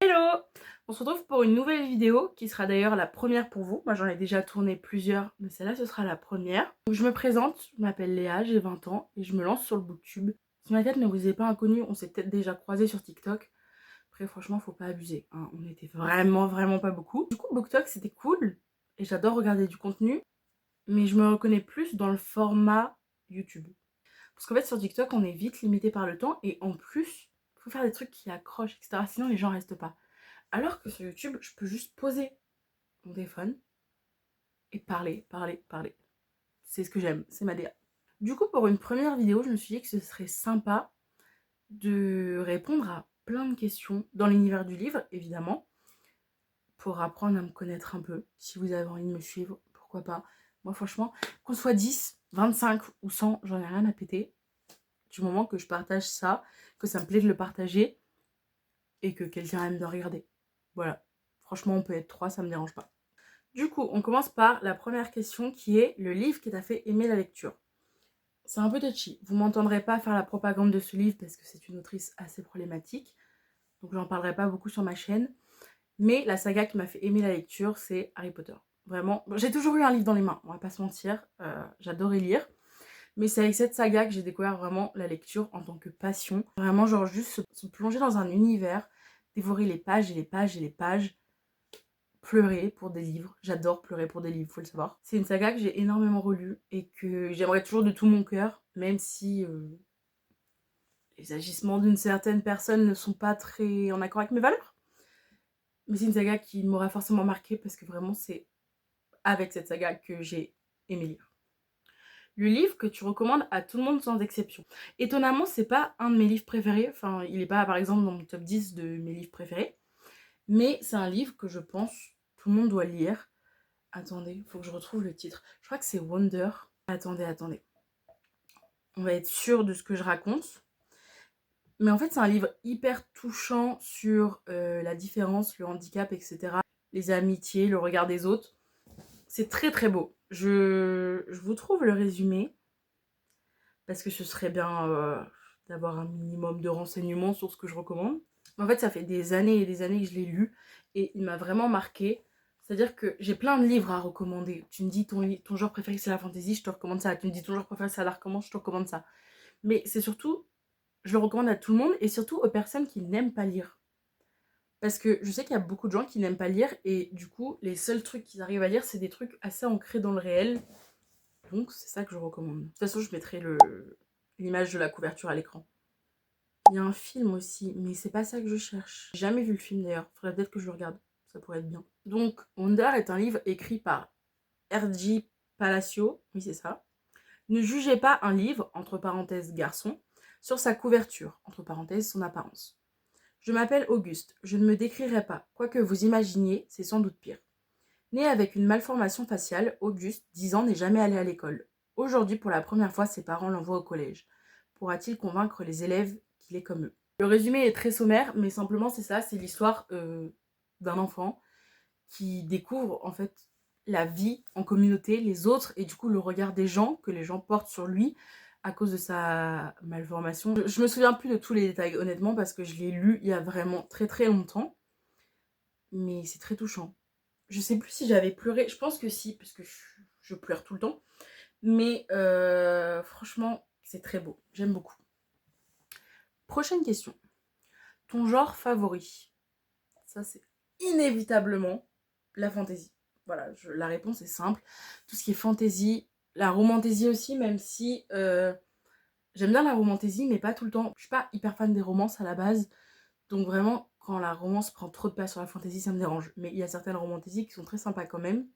Hello! On se retrouve pour une nouvelle vidéo qui sera d'ailleurs la première pour vous. Moi j'en ai déjà tourné plusieurs, mais celle-là ce sera la première. Donc je me présente, je m'appelle Léa, j'ai 20 ans et je me lance sur le booktube. Si ma tête ne vous est pas inconnue, on s'est peut-être déjà croisés sur TikTok. Après franchement faut pas abuser, hein. On était vraiment pas beaucoup. Du coup BookTok c'était cool et j'adore regarder du contenu, mais je me reconnais plus dans le format YouTube. Parce qu'en fait sur TikTok on est vite limité par le temps et en plus faut faire des trucs qui accrochent, etc. Sinon les gens restent pas. Alors que sur YouTube, je peux juste poser mon téléphone et parler. C'est ce que j'aime, c'est ma DA. Du coup, pour une première vidéo, je me suis dit que ce serait sympa de répondre à plein de questions dans l'univers du livre, évidemment, pour apprendre à me connaître un peu. Si vous avez envie de me suivre, pourquoi pas. Moi, franchement, qu'on soit 10, 25 ou 100, j'en ai rien à péter. Du moment que je partage ça, que ça me plaît de le partager et que quelqu'un aime de regarder. Voilà. Franchement, on peut être 3, ça me dérange pas. Du coup, on commence par la première question qui est le livre qui t'a fait aimer la lecture. C'est un peu touchy. Vous m'entendrez pas faire la propagande de ce livre parce que c'est une autrice assez problématique. Donc j'en parlerai pas beaucoup sur ma chaîne. Mais la saga qui m'a fait aimer la lecture, c'est Harry Potter. Vraiment, j'ai toujours eu un livre dans les mains, on va pas se mentir. J'adorais lire. Mais c'est avec cette saga que j'ai découvert vraiment la lecture en tant que passion. Vraiment, genre juste se plonger dans un univers, dévorer les pages et les pages et les pages. Pleurer pour des livres, j'adore pleurer pour des livres, faut le savoir. C'est une saga que j'ai énormément relue et que j'aimerais toujours de tout mon cœur, même si les agissements d'une certaine personne ne sont pas très en accord avec mes valeurs. Mais c'est une saga qui m'aura forcément marqué parce que vraiment c'est avec cette saga que j'ai aimé lire. Le livre que tu recommandes à tout le monde sans exception. Étonnamment, c'est pas un de mes livres préférés, enfin il est pas par exemple dans mon top 10 de mes livres préférés, mais c'est un livre que je pense tout le monde doit lire. Attendez, faut que je retrouve le titre. Je crois que c'est Wonder. Attendez. On va être sûr de ce que je raconte. Mais en fait, c'est un livre hyper touchant sur la différence, le handicap, etc. Les amitiés, le regard des autres. C'est très beau. Je vous trouve le résumé. Parce que ce serait bien d'avoir un minimum de renseignements sur ce que je recommande. En fait, ça fait des années et des années que je l'ai lu. Et il m'a vraiment marqué. C'est-à-dire que j'ai plein de livres à recommander. Tu me dis ton genre préféré c'est la fantasy, je te recommande ça. Tu me dis ton genre préféré c'est la romance, je te recommande ça. Mais c'est surtout, je le recommande à tout le monde et surtout aux personnes qui n'aiment pas lire. Parce que je sais qu'il y a beaucoup de gens qui n'aiment pas lire et du coup, les seuls trucs qu'ils arrivent à lire, c'est des trucs assez ancrés dans le réel. Donc c'est ça que je recommande. De toute façon, je mettrai l'image de la couverture à l'écran. Il y a un film aussi, mais c'est pas ça que je cherche. J'ai jamais vu le film d'ailleurs, faudrait peut-être que je le regarde. Ça pourrait être bien. Donc, Wonder est un livre écrit par R.J. Palacio, oui c'est ça. Ne jugez pas un livre, entre parenthèses garçon, sur sa couverture, entre parenthèses son apparence. Je m'appelle Auguste, je ne me décrirai pas, quoi que vous imaginiez, c'est sans doute pire. Né avec une malformation faciale, Auguste, 10 ans, n'est jamais allé à l'école. Aujourd'hui, pour la première fois, ses parents l'envoient au collège. Pourra-t-il convaincre les élèves qu'il est comme eux? Le résumé est très sommaire, mais simplement c'est ça, c'est l'histoire d'un enfant qui découvre en fait la vie en communauté, les autres, et du coup le regard des gens, que les gens portent sur lui à cause de sa malformation. Je me souviens plus de tous les détails honnêtement parce que je l'ai lu il y a vraiment très longtemps, mais c'est très touchant. Je sais plus si j'avais pleuré, je pense que si, parce que je pleure tout le temps, mais franchement c'est très beau, j'aime beaucoup. Prochaine question. Ton genre favori? Ça c'est inévitablement la fantaisie. Voilà, la réponse est simple. Tout ce qui est fantaisie, la romantaisie aussi, même si j'aime bien la romantaisie, mais pas tout le temps. Je suis pas hyper fan des romances à la base, donc vraiment, quand la romance prend trop de place sur la fantaisie, ça me dérange. Mais il y a certaines romantaisies qui sont très sympas quand même.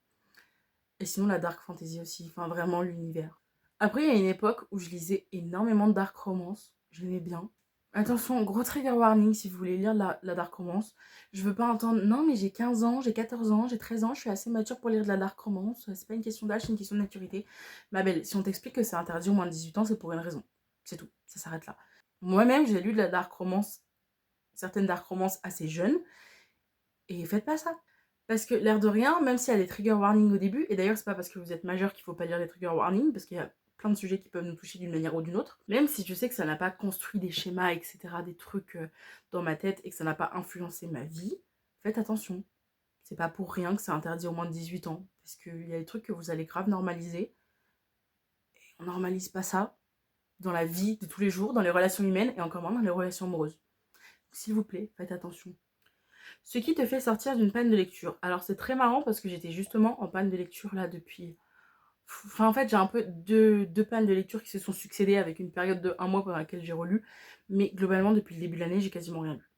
Et sinon, la dark fantasy aussi, enfin vraiment l'univers. Après, il y a une époque où je lisais énormément de dark romance, j'aimais bien. Attention, gros trigger warning si vous voulez lire la dark romance. Je veux pas entendre, non mais j'ai 15 ans, j'ai 14 ans, j'ai 13 ans, je suis assez mature pour lire de la dark romance. C'est pas une question d'âge, c'est une question de maturité. Ma belle, si on t'explique que c'est interdit au moins de 18 ans, c'est pour une raison. C'est tout, ça s'arrête là. Moi-même, j'ai lu de la dark romance, certaines dark romances assez jeunes, et faites pas ça. Parce que l'air de rien, même s'il y a des trigger warnings au début, et d'ailleurs c'est pas parce que vous êtes majeur qu'il faut pas lire les trigger warnings, parce qu'il y a plein de sujets qui peuvent nous toucher d'une manière ou d'une autre. Même si je sais que ça n'a pas construit des schémas, etc., des trucs dans ma tête et que ça n'a pas influencé ma vie, faites attention. C'est pas pour rien que c'est interdit au moins de 18 ans. Parce qu'il y a des trucs que vous allez grave normaliser. Et on normalise pas ça dans la vie de tous les jours, dans les relations humaines et encore moins dans les relations amoureuses. S'il vous plaît, faites attention. Ce qui te fait sortir d'une panne de lecture. Alors c'est très marrant parce que j'étais justement en panne de lecture là depuis... Enfin en fait j'ai un peu deux pannes de lecture qui se sont succédées avec une période de 1 mois pendant laquelle j'ai relu. Mais globalement depuis le début de l'année j'ai quasiment rien lu.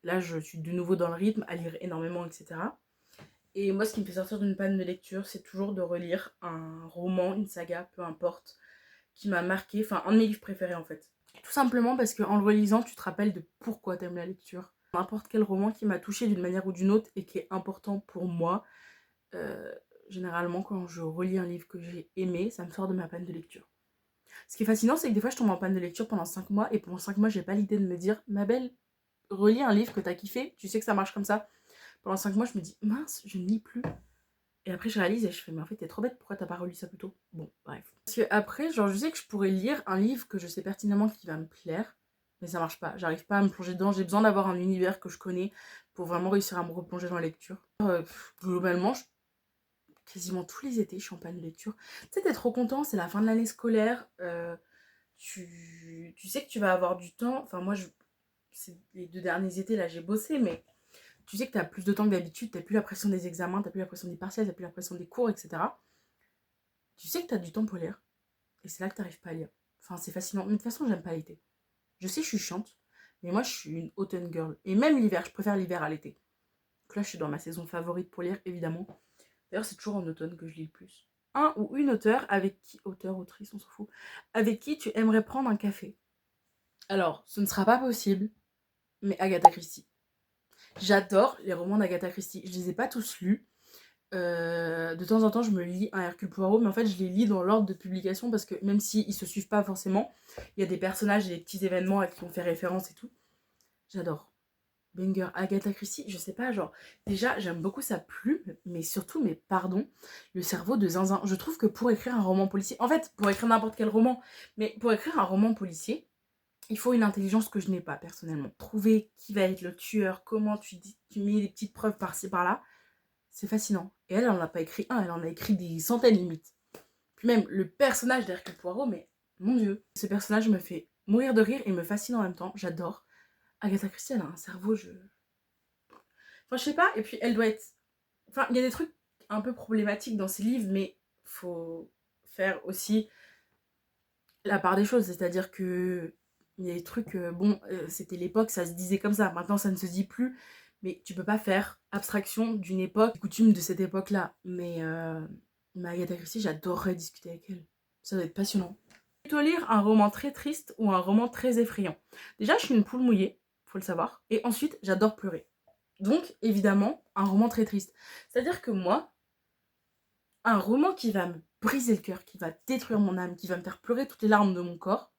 Là je suis de nouveau dans le rythme à lire énormément, etc. Et moi ce qui me fait sortir d'une panne de lecture c'est toujours de relire un roman, une saga, peu importe, qui m'a marqué, enfin un de mes livres préférés en fait. Tout simplement parce qu'en le relisant tu te rappelles de pourquoi t'aimes la lecture. N'importe quel roman qui m'a touchée d'une manière ou d'une autre et qui est important pour moi, généralement quand je relis un livre que j'ai aimé, ça me sort de ma panne de lecture. Ce qui est fascinant, c'est que des fois je tombe en panne de lecture pendant 5 mois et pendant 5 mois j'ai pas l'idée de me dire ma belle, relis un livre que t'as kiffé, tu sais que ça marche comme ça. Pendant 5 mois je me dis mince, je ne lis plus. Et après je réalise et je fais mais en fait t'es trop bête, pourquoi t'as pas relu ça plus tôt? Bon bref. Parce que après genre je sais que je pourrais lire un livre que je sais pertinemment qu'il va me plaire, mais ça marche pas, j'arrive pas à me plonger dedans, j'ai besoin d'avoir un univers que je connais pour vraiment réussir à me replonger dans la lecture. Globalement, quasiment tous les étés, je suis en panne de lecture. Tu sais, t'es trop content, c'est la fin de l'année scolaire, tu sais que tu vas avoir du temps, enfin moi, les 2 derniers étés, là, j'ai bossé, mais tu sais que t'as plus de temps que d'habitude, t'as plus la pression des examens, t'as plus la pression des partiels, t'as plus la pression des cours, etc. Tu sais que t'as du temps pour lire, et c'est là que t'arrives pas à lire. Enfin, c'est fascinant, mais de toute façon, j'aime pas l'été. Je sais, je suis chiante, mais moi, je suis une autumn girl. Et même l'hiver, je préfère l'hiver à l'été. Donc là, je suis dans ma saison favorite pour lire, évidemment. D'ailleurs, c'est toujours en automne que je lis le plus. Un ou une auteure avec qui... Auteur, autrice, on s'en fout. Avec qui tu aimerais prendre un café. Alors, ce ne sera pas possible, mais Agatha Christie. J'adore les romans d'Agatha Christie. Je les ai pas tous lus. De temps en temps, je me lis un Hercule Poirot, mais en fait, je les lis dans l'ordre de publication parce que même s'ils se suivent pas forcément, il y a des personnages et des petits événements à qui on fait référence et tout. J'adore. Banger, Agatha Christie, je sais pas, genre, déjà, j'aime beaucoup sa plume, mais surtout, mais pardon, le cerveau de zinzin. Je trouve que pour écrire un roman policier, en fait, pour écrire n'importe quel roman, mais pour écrire un roman policier, il faut une intelligence que je n'ai pas, personnellement. Trouver qui va être le tueur, comment tu mets des petites preuves par-ci, par-là, c'est fascinant. Et elle en a pas écrit un, elle en a écrit des centaines limite. Puis même, le personnage d'Hercule Poirot, mais mon Dieu, ce personnage me fait mourir de rire et me fascine en même temps, j'adore. Agatha Christie, elle a un cerveau, Enfin, je sais pas, et puis elle doit être... Enfin, il y a des trucs un peu problématiques dans ses livres, mais faut faire aussi la part des choses. C'est-à-dire que il y a des trucs... c'était l'époque, ça se disait comme ça. Maintenant, ça ne se dit plus. Mais tu peux pas faire abstraction d'une époque, des coutumes de cette époque-là. Mais Agatha Christie, j'adorerais discuter avec elle. Ça doit être passionnant. Plutôt lire un roman très triste ou un roman très effrayant. Déjà, je suis une poule mouillée, faut le savoir. Et ensuite, j'adore pleurer. Donc, évidemment, un roman très triste. C'est-à-dire que moi, un roman qui va me briser le cœur, qui va détruire mon âme, qui va me faire pleurer toutes les larmes de mon corps,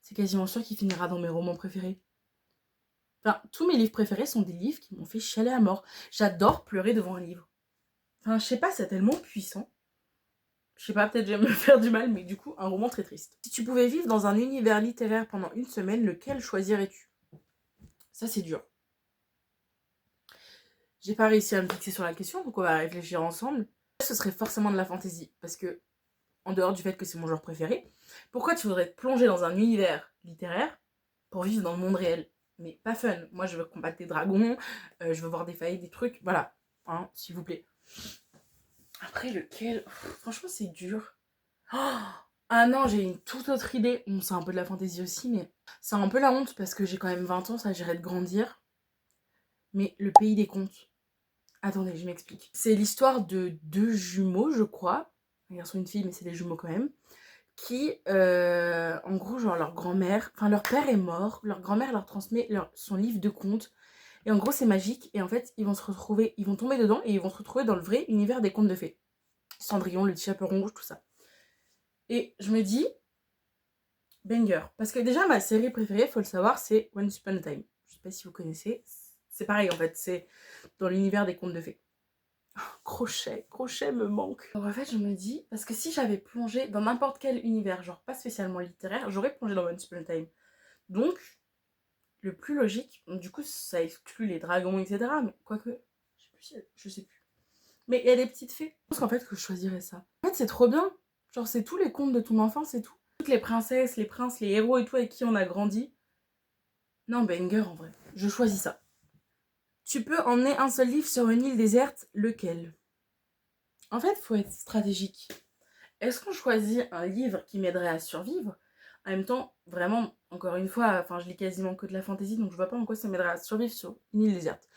c'est quasiment sûr qu'il finira dans mes romans préférés. Enfin, tous mes livres préférés sont des livres qui m'ont fait chialer à mort. J'adore pleurer devant un livre. Enfin, je sais pas, c'est tellement puissant. Je sais pas, peut-être j'aime me faire du mal, mais du coup, un roman très triste. Si tu pouvais vivre dans un univers littéraire pendant une semaine, lequel choisirais-tu? Ça, c'est dur. J'ai pas réussi à me fixer sur la question, donc on va réfléchir ensemble. Ce serait forcément de la fantasy, parce que, en dehors du fait que c'est mon genre préféré, pourquoi tu voudrais te plonger dans un univers littéraire pour vivre dans le monde réel? Mais pas fun. Moi, je veux combattre des dragons, je veux voir des failles, des trucs, voilà. Hein, s'il vous plaît. Après, lequel? Franchement, c'est dur. Oh, ah non, j'ai une toute autre idée. Bon, c'est un peu de la fantaisie aussi, mais c'est un peu la honte, parce que j'ai quand même 20 ans, ça j'irait de grandir. Mais le pays des contes. Attendez, je m'explique. C'est l'histoire de 2 jumeaux, je crois. Un garçon et une fille, mais c'est des jumeaux quand même. Qui, en gros, genre leur grand-mère... Enfin, leur père est mort. Leur grand-mère leur transmet son livre de contes. Et en gros, c'est magique. Et en fait, ils vont se retrouver... Ils vont tomber dedans et ils vont se retrouver dans le vrai univers des contes de fées. Cendrillon, le petit chaperon rouge, tout ça. Et je me dis... Banger. Parce que déjà, ma série préférée, faut le savoir, c'est Once Upon a Time. Je sais pas si vous connaissez. C'est pareil, en fait. C'est dans l'univers des contes de fées. Crochet, crochet me manque. Alors en fait, je me dis, parce que si j'avais plongé dans n'importe quel univers, genre pas spécialement littéraire, j'aurais plongé dans Once Upon a Time. Donc, le plus logique, du coup, ça exclut les dragons, etc. Mais quoique, je sais plus. Mais il y a des petites fées. Je pense qu'en fait, que je choisirais ça. En fait, c'est trop bien. Genre, c'est tous les contes de ton enfance et tout. Toutes les princesses, les princes, les héros et tout avec qui on a grandi. Non, banger en vrai. Je choisis ça. Tu peux emmener un seul livre sur une île déserte, lequel? En fait, faut être stratégique. Est-ce qu'on choisit un livre qui m'aiderait à survivre? En même temps, vraiment, encore une fois, enfin, je lis quasiment que de la fantasy, donc je vois pas en quoi ça m'aiderait à survivre sur une île déserte.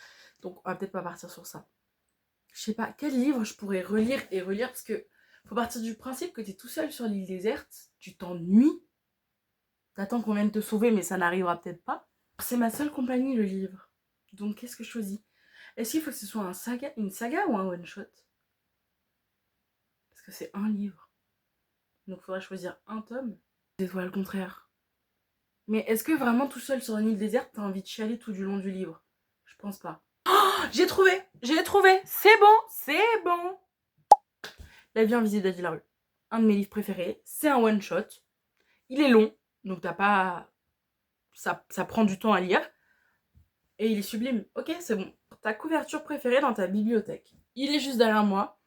Donc, on va peut-être pas partir sur ça. Je sais pas, quel livre je pourrais relire et relire, parce que faut partir du principe que t'es tout seul sur l'île déserte, tu t'ennuies, t'attends qu'on vienne te sauver, mais ça n'arrivera peut-être pas. C'est ma seule compagnie, le livre. Donc, qu'est-ce que je choisis? Est-ce qu'il faut que ce soit une saga ou un one-shot? Parce que c'est un livre. Donc, il faudrait choisir un tome. Des fois, le contraire. Mais est-ce que vraiment tout seul sur une île déserte, t'as envie de chialer tout du long du livre? Je pense pas. Oh, j'ai trouvé, c'est bon, c'est bon. La vie invisible d'Adi Larue. Un de mes livres préférés. C'est un one-shot. Il est long, donc t'as pas... Ça prend du temps à lire. Et il est sublime. Ok, c'est bon. Ta couverture préférée dans ta bibliothèque. Il est juste derrière moi.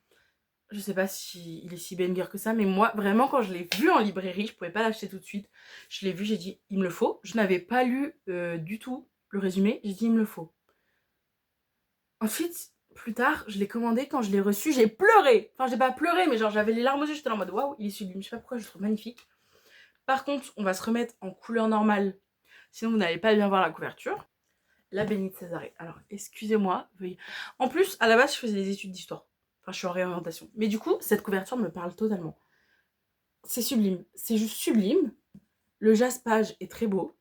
Je sais pas si il est si banger que ça, mais moi, vraiment, quand je l'ai vu en librairie, je pouvais pas l'acheter tout de suite. Je l'ai vu, j'ai dit, il me le faut. Je n'avais pas lu du tout le résumé. J'ai dit, il me le faut. Ensuite, plus tard, je l'ai commandé. Quand je l'ai reçu, j'ai pleuré. Enfin, j'ai pas pleuré, mais genre, j'avais les larmes aux yeux. J'étais en mode, waouh, il est sublime. Je sais pas pourquoi, je le trouve magnifique. Par contre, on va se remettre en couleur normale. Sinon, vous n'allez pas bien voir la couverture. La Bénite Césarée. Alors, excusez-moi. Veuillez... En plus, à la base, je faisais des études d'histoire. Enfin, je suis en réorientation. Mais du coup, cette couverture me parle totalement. C'est sublime. C'est juste sublime. Le jaspage est très beau.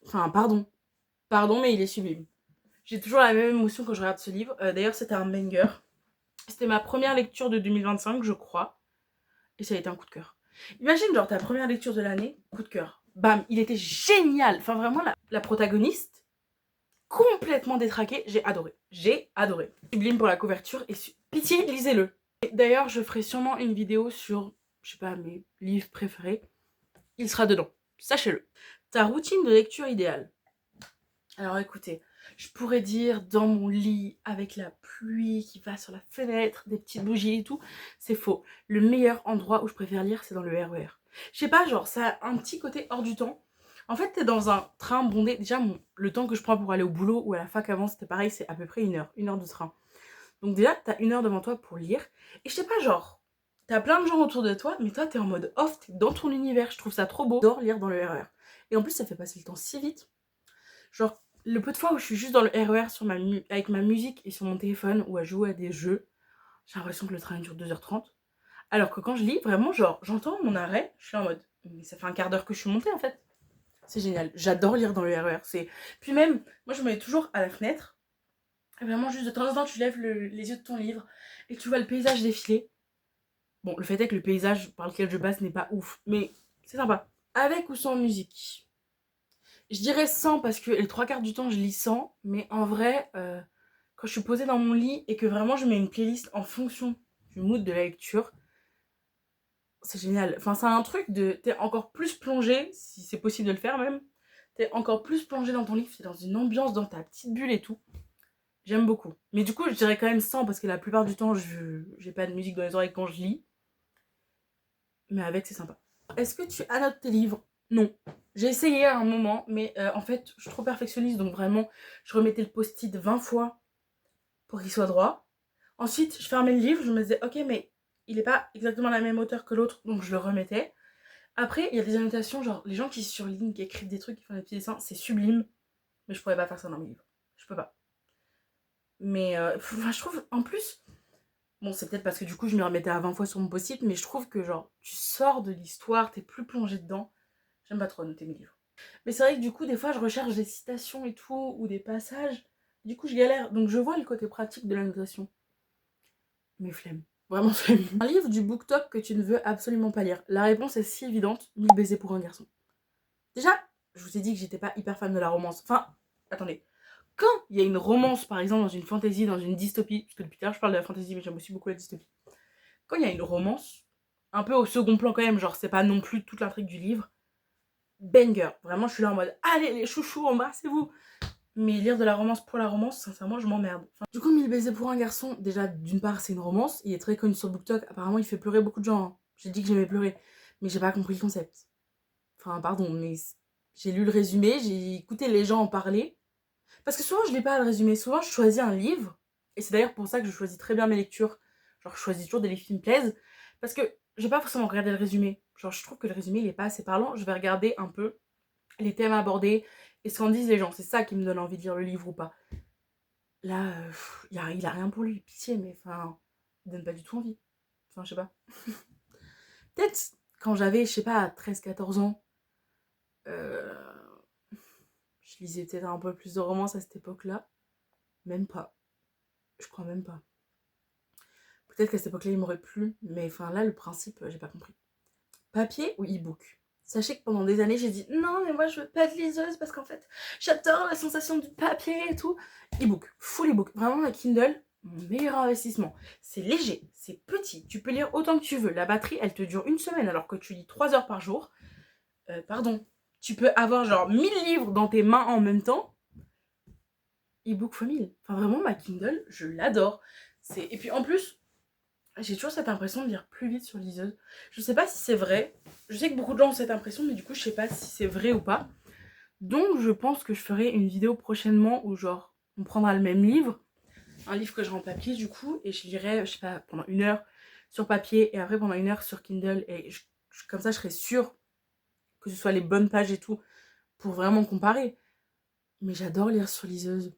Enfin, pardon. Pardon, mais il est sublime. J'ai toujours la même émotion quand je regarde ce livre. D'ailleurs, c'était un banger. C'était ma première lecture de 2025, je crois. Et ça a été un coup de cœur. Imagine, genre, ta première lecture de l'année, coup de cœur. Bam, il était génial. Enfin, vraiment, la protagoniste, complètement détraquée. J'ai adoré. J'ai adoré. Sublime pour la couverture. Et pitié, lisez-le. D'ailleurs, je ferai sûrement une vidéo sur, je sais pas, mes livres préférés. Il sera dedans. Sachez-le. Ta routine de lecture idéale. Alors écoutez, je pourrais dire dans mon lit, avec la pluie qui va sur la fenêtre, des petites bougies et tout. C'est faux. Le meilleur endroit où je préfère lire, c'est dans le RER. Je sais pas, genre, ça a un petit côté hors du temps. En fait, t'es dans un train bondé. Déjà, le temps que je prends pour aller au boulot ou à la fac avant, c'était pareil, c'est à peu près une heure de train. Donc déjà, t'as une heure devant toi pour lire. Et je sais pas, genre, t'as plein de gens autour de toi, mais toi, t'es en mode off, t'es dans ton univers. Je trouve ça trop beau. J'adore lire dans le RER. Et en plus, ça fait passer le temps si vite. Genre, le peu de fois où je suis juste dans le RER avec ma musique et sur mon téléphone ou à jouer à des jeux, j'ai l'impression que le train dure 2h30. Alors que quand je lis, vraiment, genre, j'entends mon arrêt, je suis en mode, mais ça fait un quart d'heure que je suis montée en fait. C'est génial. J'adore lire dans le RER. Puis même, moi je me mets toujours à la fenêtre. Et vraiment, juste de temps en temps, tu lèves les yeux de ton livre et tu vois le paysage défiler. Bon, le fait est que le paysage par lequel je passe n'est pas ouf, mais c'est sympa. Avec ou sans musique? Je dirais sans parce que les trois quarts du temps je lis sans, mais en vrai, quand je suis posée dans mon lit et que vraiment je mets une playlist en fonction du mood de la lecture, c'est génial. Enfin, c'est un truc de... T'es encore plus plongé, si c'est possible de le faire même, t'es encore plus plongé dans ton livre, t'es dans une ambiance, dans ta petite bulle et tout. J'aime beaucoup. Mais du coup, je dirais quand même sans parce que la plupart du temps, j'ai pas de musique dans les oreilles quand je lis. Mais avec, c'est sympa. Est-ce que tu annotes tes livres? Non. J'ai essayé à un moment, mais en fait, je suis trop perfectionniste, donc vraiment, je remettais le post-it 20 fois pour qu'il soit droit. Ensuite, je fermais le livre, je me disais, ok, mais il est pas exactement la même hauteur que l'autre, donc je le remettais. Après, il y a des annotations, genre les gens qui surlignent, qui écrivent des trucs, qui font des petits dessins, c'est sublime, mais je pourrais pas faire ça dans mes livres. Je peux pas. Mais je trouve, en plus, bon, c'est peut-être parce que du coup, je me remettais à 20 fois sur mon post-it, mais je trouve que genre, tu sors de l'histoire, t'es plus plongé dedans. J'aime pas trop annoter mes livres. Mais c'est vrai que du coup, des fois, je recherche des citations et tout, ou des passages. Du coup, je galère. Donc, je vois le côté pratique de l'annotation. Mais flemme. Vraiment flemme. Un livre du BookTok que tu ne veux absolument pas lire. La réponse est si évidente. 1000 baisers pour un garçon. Déjà, je vous ai dit que j'étais pas hyper fan de la romance. Enfin, attendez. quand il y a une romance, par exemple, dans une fantasy, dans une dystopie, parce que depuis tout à l'heure je parle de la fantasy, mais j'aime aussi beaucoup la dystopie. Quand il y a une romance, un peu au second plan quand même, genre c'est pas non plus toute l'intrigue du livre, banger. Vraiment, je suis là en mode, allez les chouchous, embrassez-vous. Mais lire de la romance pour la romance, sincèrement, je m'emmerde. Enfin, du coup, 1000 baisers pour un garçon, déjà, d'une part, c'est une romance. Il est très connu sur BookTok. Apparemment, il fait pleurer beaucoup de gens. Hein. J'ai dit que j'aimais pleurer. Mais j'ai pas compris le concept. Enfin, pardon, mais j'ai lu le résumé, j'ai écouté les gens en parler. Parce que souvent, je lis pas le résumé. Souvent, je choisis un livre. Et c'est d'ailleurs pour ça que je choisis très bien mes lectures. Genre, je choisis toujours des livres qui me plaisent. Parce que je vais pas forcément regarder le résumé. Genre, je trouve que le résumé, il est pas assez parlant. Je vais regarder un peu les thèmes abordés et ce qu'en disent les gens. C'est ça qui me donne envie de lire le livre ou pas. Là, il a rien pour lui, pitié, mais enfin, il donne pas du tout envie. Enfin, je sais pas. Peut-être quand j'avais, je sais pas, 13-14 ans, euh, je lisais peut-être un peu plus de romances à cette époque-là. Même pas. Je crois même pas. Peut-être qu'à cette époque-là, il m'aurait plu, mais enfin là, le principe, j'ai pas compris. Papier ou e-book? Sachez que pendant des années, j'ai dit non, mais moi je veux pas de liseuse parce qu'en fait, j'adore la sensation du papier et tout. E-book, full e-book. Vraiment, la Kindle, mon meilleur investissement. C'est léger, c'est petit, tu peux lire autant que tu veux. La batterie, elle te dure une semaine alors que tu lis 3 heures par jour. Pardon. Tu peux avoir genre 1000 livres dans tes mains en même temps. E-book fois 1000. Enfin, vraiment, ma Kindle, je l'adore. Et puis en plus, j'ai toujours cette impression de lire plus vite sur liseuse. Je sais pas si c'est vrai. Je sais que beaucoup de gens ont cette impression, mais du coup, je sais pas si c'est vrai ou pas. Donc, je pense que je ferai une vidéo prochainement où, genre, on prendra le même livre, un livre que je rends en papier, du coup, et je lirai, je sais pas, pendant 1 heure sur papier et après pendant 1 heure sur Kindle. Et comme ça, je serai sûre que ce soit les bonnes pages et tout pour vraiment comparer. Mais j'adore lire sur liseuse.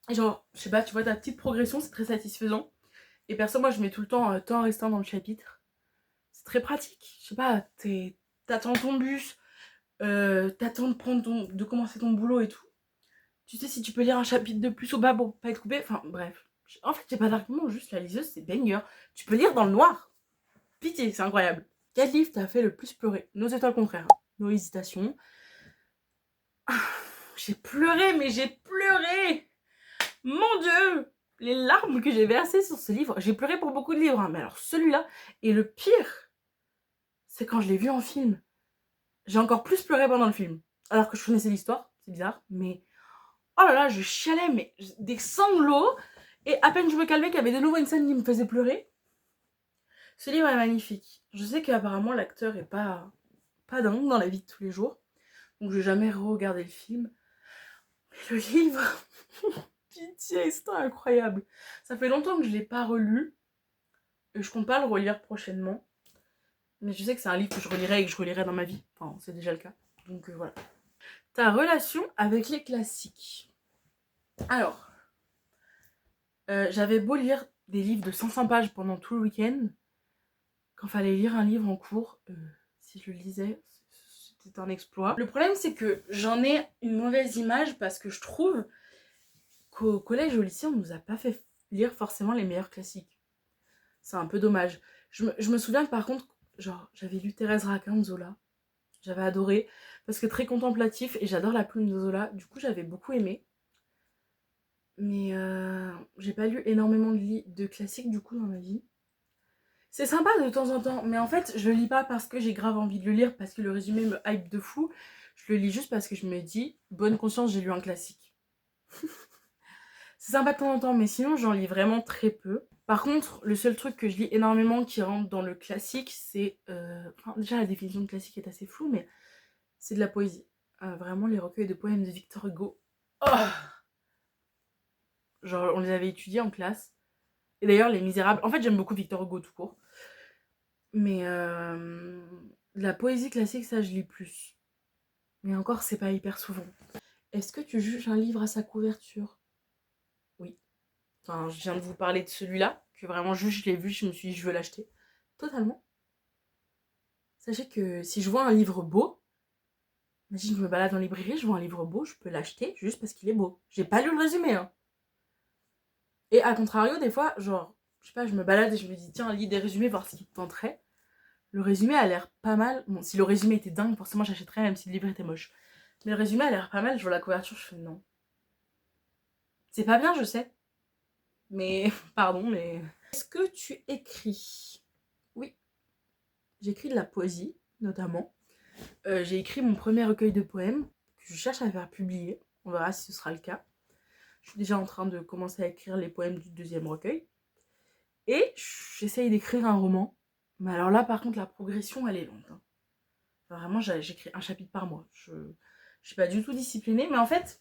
Et genre, je sais pas, tu vois ta petite progression, c'est très satisfaisant. Et perso, moi, je mets tout le temps restant dans le chapitre. C'est très pratique. Je sais pas, t'attends ton bus, t'attends de commencer ton boulot et tout. Tu sais si tu peux lire un chapitre de plus ou pas pour pas être coupé. Enfin, bref. En fait, j'ai pas d'argument, juste la liseuse, c'est banger. Tu peux lire dans le noir. Pitié, c'est incroyable. Quel livre t'a fait le plus pleurer? Nos le contraire. Nos hésitations. J'ai pleuré, mais j'ai pleuré. Mon Dieu, les larmes que j'ai versées sur ce livre. J'ai pleuré pour beaucoup de livres, hein, mais alors celui-là. Et le pire, c'est quand je l'ai vu en film. J'ai encore plus pleuré pendant le film. Alors que je connaissais l'histoire, c'est bizarre, mais oh là là, je chialais, mais des sanglots. Et à peine je me calmais qu'il y avait de nouveau une scène qui me faisait pleurer. Ce livre est magnifique. Je sais qu'apparemment l'acteur est pas dingue dans la vie de tous les jours. Donc je vais jamais re-regarder le film. Mais le livre, pitié, c'est incroyable. Ça fait longtemps que je l'ai pas relu. Et je compte pas le relire prochainement. Mais je sais que c'est un livre que je relirai et que je relirai dans ma vie. Enfin, c'est déjà le cas. Donc voilà. Ta relation avec les classiques. Alors, j'avais beau lire des livres de 500 pages pendant tout le week-end, quand fallait lire un livre en cours, si je le lisais, c'était un exploit. Le problème, c'est que j'en ai une mauvaise image parce que je trouve qu'au collège et au lycée, on nous a pas fait lire forcément les meilleurs classiques. C'est un peu dommage. Je me souviens que par contre, genre, j'avais lu Thérèse Raquin de Zola. J'avais adoré parce que très contemplatif et j'adore la plume de Zola. Du coup, j'avais beaucoup aimé. Mais j'ai pas lu énormément de classiques du coup dans ma vie. C'est sympa de temps en temps, mais en fait, je le lis pas parce que j'ai grave envie de le lire, parce que le résumé me hype de fou. Je le lis juste parce que je me dis, bonne conscience, j'ai lu un classique. C'est sympa de temps en temps, mais sinon, j'en lis vraiment très peu. Par contre, le seul truc que je lis énormément qui rentre dans le classique, c'est... Enfin, déjà, la définition de classique est assez floue, mais c'est de la poésie. Vraiment, les recueils de poèmes de Victor Hugo. Oh, genre, on les avait étudiés en classe. Et d'ailleurs, Les Misérables... En fait, j'aime beaucoup Victor Hugo tout court. Mais la poésie classique, ça, je lis plus. Mais encore, c'est pas hyper souvent. Est-ce que tu juges un livre à sa couverture? Oui. Enfin, je viens de vous parler de celui-là, que vraiment, juste, je l'ai vu, je me suis dit, je veux l'acheter. Totalement. Sachez que si je vois un livre beau, imagine, je me balade en librairie, je vois un livre beau, je peux l'acheter juste parce qu'il est beau. J'ai pas lu le résumé, hein. Et à contrario, des fois, genre, je sais pas, je me balade et je me dis, tiens, lis des résumés, voir ce qui te tenterait. Le résumé a l'air pas mal. Bon, si le résumé était dingue, forcément j'achèterais, même si le livre était moche. Mais le résumé a l'air pas mal, je vois la couverture, je fais non. C'est pas bien, je sais. Mais, pardon, mais... Est-ce que tu écris? Oui, j'écris de la poésie, notamment. J'ai écrit mon premier recueil de poèmes, que je cherche à faire publier. On verra si ce sera le cas. Je suis déjà en train de commencer à écrire les poèmes du deuxième recueil. Et j'essaye d'écrire un roman. Mais alors là, par contre, la progression, elle est lente. Hein. Enfin, vraiment, j'écris un chapitre par mois. Je suis pas du tout disciplinée, mais en fait,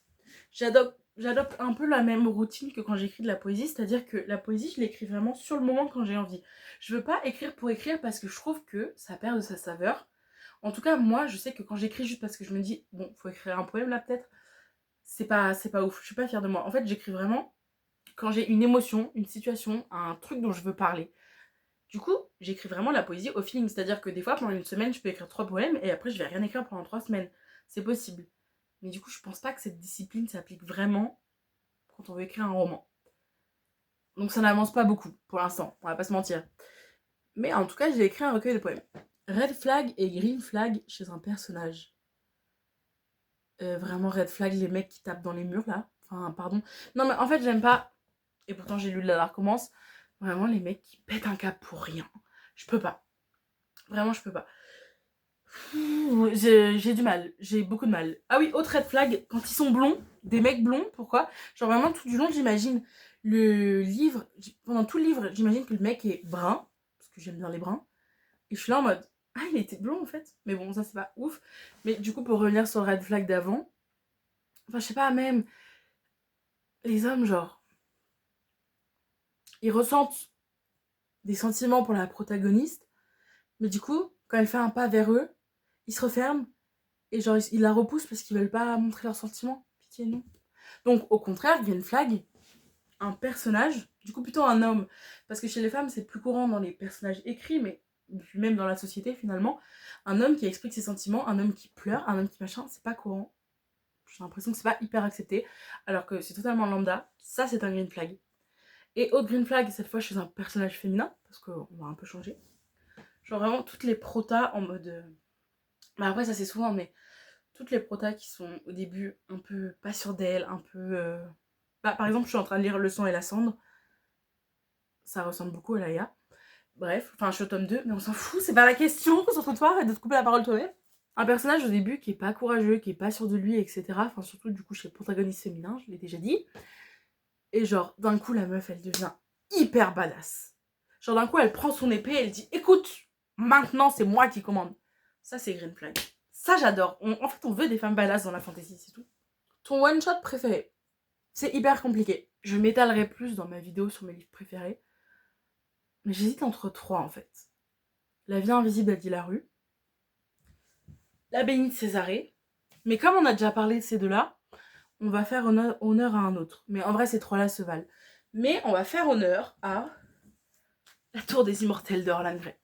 j'adopte un peu la même routine que quand j'écris de la poésie, c'est-à-dire que la poésie, je l'écris vraiment sur le moment quand j'ai envie. Je veux pas écrire pour écrire parce que je trouve que ça perd de sa saveur. En tout cas, moi, je sais que quand j'écris juste parce que je me dis, bon, faut écrire un poème là peut-être, c'est pas ouf, je suis pas fière de moi. En fait, j'écris vraiment quand j'ai une émotion, une situation, un truc dont je veux parler. Du coup, j'écris vraiment la poésie au feeling, c'est-à-dire que des fois, pendant une semaine, je peux écrire 3 poèmes et après, je vais rien écrire pendant 3 semaines. C'est possible. Mais du coup, je pense pas que cette discipline s'applique vraiment quand on veut écrire un roman. Donc ça n'avance pas beaucoup, pour l'instant, on va pas se mentir. Mais en tout cas, j'ai écrit un recueil de poèmes. Red flag et green flag chez un personnage. Vraiment red flag, les mecs qui tapent dans les murs, là. Enfin, pardon. Non, mais en fait, j'aime pas, et pourtant j'ai lu de la Dark Romance, vraiment les mecs qui pètent un câble pour rien. Je peux pas. Vraiment, je peux pas. J'ai du mal, j'ai beaucoup de mal. Ah oui, autre red flag, quand ils sont blonds, des mecs blonds, pourquoi? Genre vraiment tout du long, j'imagine le livre, pendant tout le livre, j'imagine que le mec est brun, parce que j'aime bien les bruns, et je suis là en mode, ah il était blond en fait, mais bon ça c'est pas ouf. Mais du coup pour revenir sur le red flag d'avant, enfin je sais pas, même les hommes genre, ils ressentent des sentiments pour la protagoniste, mais du coup quand elle fait un pas vers eux, ils se referment, et genre ils la repoussent parce qu'ils veulent pas montrer leurs sentiments. Pitié non. Donc au contraire, green flag, un personnage, du coup plutôt un homme, parce que chez les femmes c'est plus courant dans les personnages écrits, mais même dans la société finalement, un homme qui explique ses sentiments, un homme qui pleure, un homme qui machin, c'est pas courant. J'ai l'impression que c'est pas hyper accepté, alors que c'est totalement lambda, ça c'est un green flag. Et autre green flag, cette fois chez un personnage féminin, parce qu'on va un peu changer. Genre vraiment toutes les protas en mode... Mais après ça c'est souvent, mais toutes les protas qui sont au début un peu pas sûres d'elles, un peu... Bah, par exemple, je suis en train de lire Le sang et la cendre. Ça ressemble beaucoup à Laïa. Bref, enfin, je suis au tome 2, mais on s'en fout, c'est pas la question, concentre-toi, arrête de te couper la parole toi-même. Un personnage au début qui est pas courageux, qui est pas sûr de lui, etc. Enfin, surtout du coup chez le protagoniste féminin, je l'ai déjà dit. Et genre, d'un coup, la meuf, elle devient hyper badass. Genre, d'un coup, elle prend son épée et elle dit écoute, maintenant, c'est moi qui commande. Ça, c'est green flag. Ça, j'adore. En fait, on veut des femmes badass dans la fantasy, c'est tout. Ton one-shot préféré? C'est hyper compliqué. Je m'étalerai plus dans ma vidéo sur mes livres préférés. Mais j'hésite entre 3 en fait. La vie invisible d'Adi Larue, La bénie de Césarée. Mais comme on a déjà parlé de ces deux-là, on va faire honneur à un autre. Mais en vrai, ces 3-là se valent. Mais on va faire honneur à La Tour des Immortels de Orlan Grey.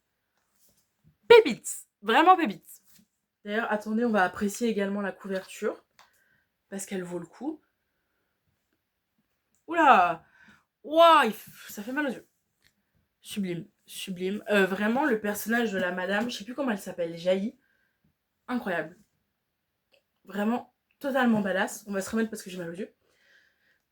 Pépites. Vraiment pépites. D'ailleurs, attendez, on va apprécier également la couverture. Parce qu'elle vaut le coup. Oula! Ouah, ça fait mal aux yeux. Sublime, sublime. Vraiment, le personnage de la madame, je sais plus comment elle s'appelle, Jaillie. Incroyable. Vraiment, totalement badass. On va se remettre parce que j'ai mal aux yeux.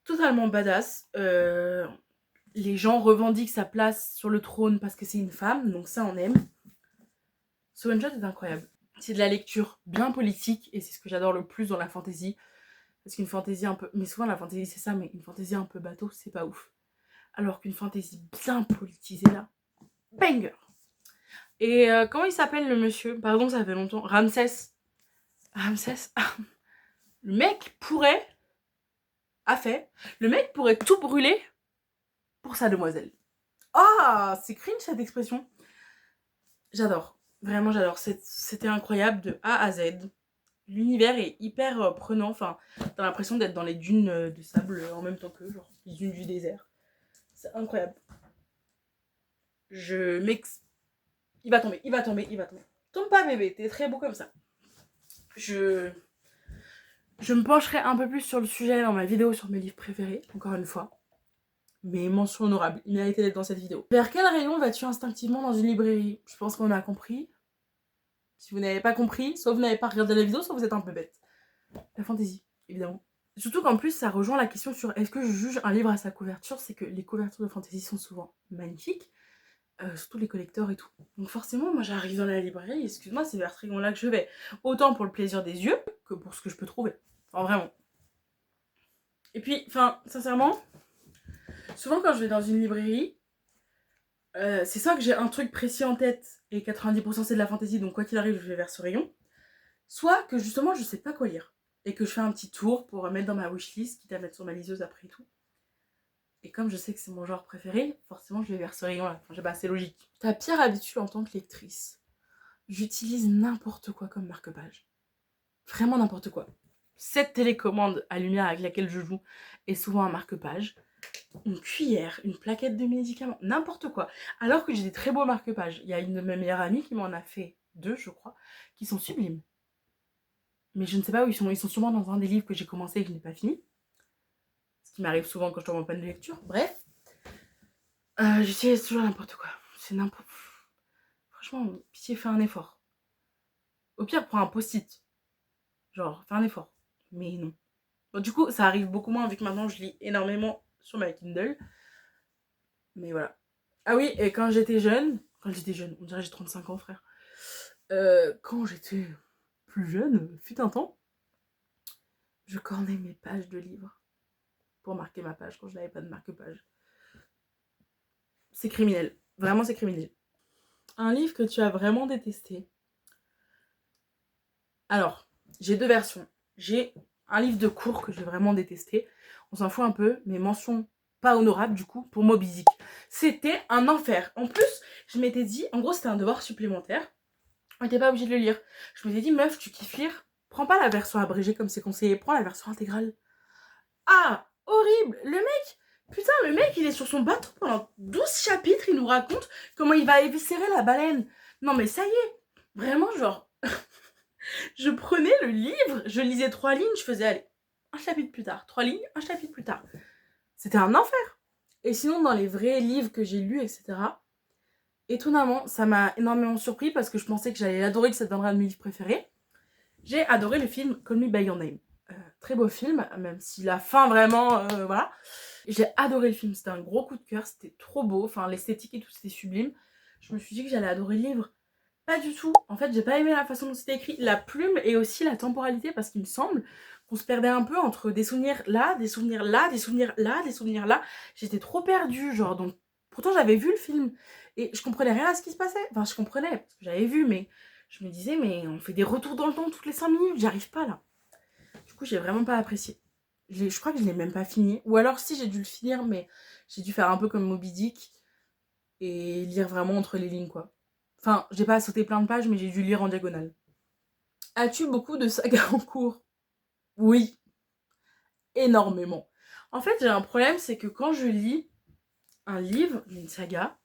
Totalement badass. Les gens revendiquent sa place sur le trône parce que c'est une femme, donc ça on aime. Ce one-shot est incroyable. C'est de la lecture bien politique et c'est ce que j'adore le plus dans la fantasy. Parce qu'une fantasy un peu... Mais souvent la fantasy c'est ça, mais une fantasy un peu bateau, c'est pas ouf. Alors qu'une fantasy bien politisée là, banger. Et comment il s'appelle le monsieur? Pardon, ça fait longtemps. Ramsès. Ramsès. Le mec pourrait... Le mec pourrait tout brûler pour sa demoiselle. Ah, c'est cringe cette expression. J'adore. Vraiment, j'adore. C'était incroyable de A à Z. L'univers est hyper prenant. Enfin, t'as l'impression d'être dans les dunes de sable en même temps que, genre, les dunes du désert. C'est incroyable. Il va tomber, il va tomber, il va tomber. Tombe pas, bébé, t'es très beau comme ça. Je me pencherai un peu plus sur le sujet dans ma vidéo sur mes livres préférés, encore une fois. Mais mention honorable, il méritait d'être dans cette vidéo. Vers quel rayon vas-tu instinctivement dans une librairie? Je pense qu'on a compris. Si vous n'avez pas compris, soit vous n'avez pas regardé la vidéo, soit vous êtes un peu bête. La fantaisie, évidemment. Surtout qu'en plus, ça rejoint la question sur est-ce que je juge un livre à sa couverture. C'est que les couvertures de fantasy sont souvent magnifiques, surtout les collecteurs et tout. Donc forcément, moi j'arrive dans la librairie, excuse-moi, c'est vers ce rayon-là que je vais. Autant pour le plaisir des yeux que pour ce que je peux trouver. Enfin, vraiment. Et puis, enfin, sincèrement, souvent quand je vais dans une librairie, c'est soit que j'ai un truc précis en tête et 90% c'est de la fantasy, donc quoi qu'il arrive, je vais vers ce rayon. Soit que justement, je sais pas quoi lire. Et que je fais un petit tour pour mettre dans ma wishlist, quitte à mettre sur ma liseuse après et tout. Et comme je sais que c'est mon genre préféré, forcément je vais vers ce rayon-là. Enfin, c'est logique. Ta pire habitude en tant que lectrice. J'utilise n'importe quoi comme marque-page. Vraiment n'importe quoi. Cette télécommande à lumière avec laquelle je joue est souvent un marque-page. Une cuillère, une plaquette de médicaments, n'importe quoi. Alors que j'ai des très beaux marque-pages. Il y a une de mes meilleures amies qui m'en a fait 2, je crois, qui sont sublimes. Mais je ne sais pas où ils sont. Ils sont sûrement dans un des livres que j'ai commencé et que je n'ai pas fini. Ce qui m'arrive souvent quand je tombe en panne de lecture. Bref. J'utilise toujours n'importe quoi. C'est n'importe... Franchement, pitié, fais un effort. Au pire, prends un post-it. Genre, fais un effort. Mais non. Bon, du coup, ça arrive beaucoup moins vu que maintenant je lis énormément sur ma Kindle. Mais voilà. Ah oui, et quand j'étais jeune, on dirait que j'ai 35 ans, frère. Quand j'étais plus jeune, fut un temps, je cornais mes pages de livres pour marquer ma page quand je n'avais pas de marque-page. C'est criminel. Vraiment, c'est criminel. Un livre que tu as vraiment détesté. Alors, j'ai 2 versions. J'ai un livre de cours que j'ai vraiment détesté. On s'en fout un peu, mais mention pas honorable du coup pour Moby Dick. C'était un enfer. En plus, je m'étais dit, en gros, c'était un devoir supplémentaire. On n'était pas obligé de le lire. Je m'étais dit, meuf, tu kiffes lire. Prends pas la version abrégée comme c'est conseillé, prends la version intégrale. Ah, horrible. Le mec, il est sur son bateau pendant 12 chapitres, il nous raconte comment il va éviscérer la baleine. Non mais ça y est, vraiment genre, je prenais le livre, je lisais 3 lignes, je faisais aller, un chapitre plus tard, 3 lignes, un chapitre plus tard. C'était un enfer. Et sinon, dans les vrais livres que j'ai lus, etc., étonnamment, ça m'a énormément surpris parce que je pensais que j'allais l'adorer, que ça deviendrait un de mes livres préférés. J'ai adoré le film Call Me By Your Name. Très beau film, même si la fin vraiment, voilà. J'ai adoré le film, c'était un gros coup de cœur, c'était trop beau, enfin l'esthétique et tout c'était sublime. Je me suis dit que j'allais adorer le livre. Pas du tout. En fait, j'ai pas aimé la façon dont c'était écrit, la plume et aussi la temporalité parce qu'il me semble qu'on se perdait un peu entre des souvenirs là, des souvenirs là, des souvenirs là, des souvenirs là. J'étais trop perdue, genre donc. Pourtant j'avais vu le film et je comprenais rien à ce qui se passait. Enfin, je comprenais parce que j'avais vu, mais je me disais, mais on fait des retours dans le temps toutes les 5 minutes, j'arrive pas là. Du coup, j'ai vraiment pas apprécié. Je crois que je l'ai même pas fini. Ou alors, si, j'ai dû le finir, mais j'ai dû faire un peu comme Moby Dick et lire vraiment entre les lignes, quoi. Enfin, j'ai pas sauté plein de pages, mais j'ai dû lire en diagonale. As-tu beaucoup de sagas en cours? Oui, énormément. En fait, j'ai un problème, c'est que quand je lis un livre, une saga,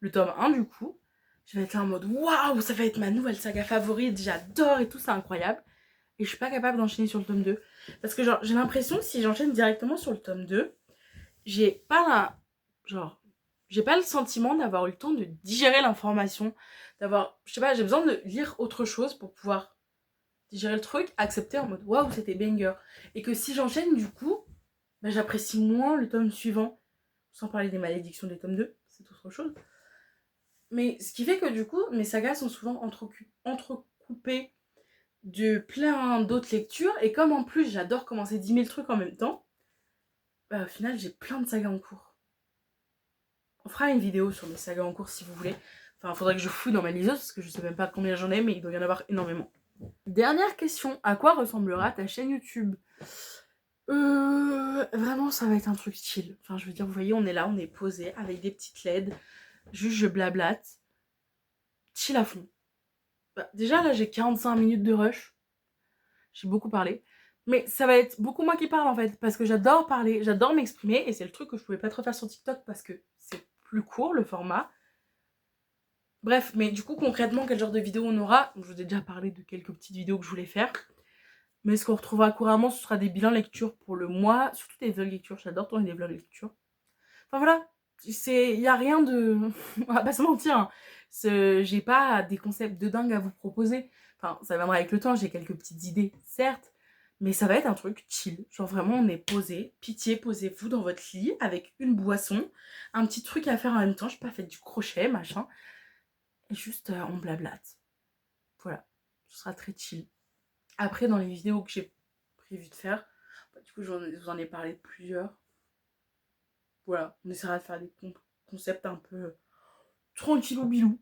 le tome 1 du coup, je vais être là en mode waouh, ça va être ma nouvelle saga favorite, j'adore et tout, c'est incroyable. Et je suis pas capable d'enchaîner sur le tome 2. Parce que genre, j'ai l'impression que si j'enchaîne directement sur le tome 2, j'ai pas le sentiment d'avoir eu le temps de digérer l'information, je sais pas, j'ai besoin de lire autre chose pour pouvoir digérer le truc, accepter en mode waouh, c'était banger. Et que si j'enchaîne du coup, bah, j'apprécie moins le tome suivant, sans parler des malédictions des tomes 2, c'est autre chose. Mais ce qui fait que du coup, mes sagas sont souvent entrecoupées de plein d'autres lectures, et comme en plus j'adore commencer 10 000 trucs en même temps, bah, au final j'ai plein de sagas en cours. On fera une vidéo sur mes sagas en cours si vous voulez. Enfin, faudrait que je fouille dans ma liseuse parce que je sais même pas combien j'en ai, mais il doit y en avoir énormément. Dernière question, à quoi ressemblera ta chaîne YouTube? Vraiment, ça va être un truc chill. Enfin, je veux dire, vous voyez, on est là, on est posé avec des petites LED. Juste, je blablate. Chill à fond. Bah, déjà, là, j'ai 45 minutes de rush. J'ai beaucoup parlé. Mais ça va être beaucoup moi qui parle en fait. Parce que j'adore parler, j'adore m'exprimer. Et c'est le truc que je pouvais pas trop faire sur TikTok parce que c'est plus court le format. Bref, mais du coup, concrètement, quel genre de vidéo on aura? Je vous ai déjà parlé de quelques petites vidéos que je voulais faire. Mais ce qu'on retrouvera couramment, ce sera des bilans lecture pour le mois. Surtout des vlogs lecture. J'adore tourner des vlogs lecture. Enfin voilà. Il y a rien de... on va pas se mentir. Hein. J'ai pas des concepts de dingue à vous proposer. Enfin, ça viendra avec le temps. J'ai quelques petites idées, certes. Mais ça va être un truc chill. Genre vraiment on est posé. Pitié, posez-vous dans votre lit avec une boisson. Un petit truc à faire en même temps. Je sais pas, faites du crochet, machin. Et juste on blablate. Voilà. Ce sera très chill. Après dans les vidéos que j'ai prévu de faire, bah, du coup je vous en ai parlé de plusieurs. Voilà. On essaiera de faire des concepts un peu tranquillou bilou.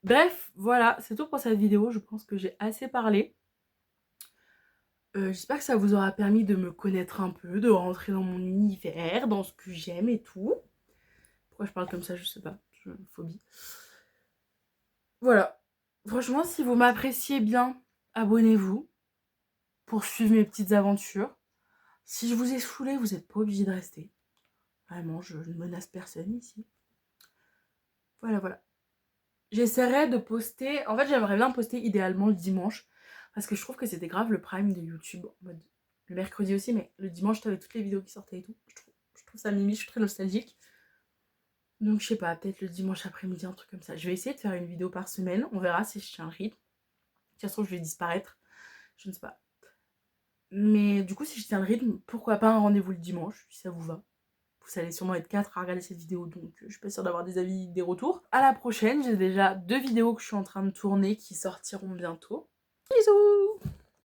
Bref, voilà, c'est tout pour cette vidéo. Je pense que j'ai assez parlé. J'espère que ça vous aura permis de me connaître un peu, de rentrer dans mon univers, dans ce que j'aime et tout. Pourquoi je parle comme ça, je sais pas. Phobie. Voilà. Franchement, si vous m'appréciez bien, abonnez-vous pour suivre mes petites aventures. Si je vous ai saoulé, vous n'êtes pas obligé de rester. Vraiment, je ne menace personne ici. Voilà, voilà. J'essaierai de poster... En fait, j'aimerais bien poster idéalement le dimanche. Parce que je trouve que c'était grave le prime de YouTube. En mode, le mercredi aussi, mais le dimanche, t'avais toutes les vidéos qui sortaient et tout. Je trouve ça mimi, je suis très nostalgique. Donc, je sais pas, peut-être le dimanche après-midi, un truc comme ça. Je vais essayer de faire une vidéo par semaine. On verra si je tiens le rythme. De toute façon, je vais disparaître. Je ne sais pas. Mais du coup, si je tiens le rythme, pourquoi pas un rendez-vous le dimanche, si ça vous va. Vous allez sûrement être 4 à regarder cette vidéo, donc je suis pas sûre d'avoir des avis, des retours. À la prochaine, j'ai déjà 2 vidéos que je suis en train de tourner qui sortiront bientôt. Bisous!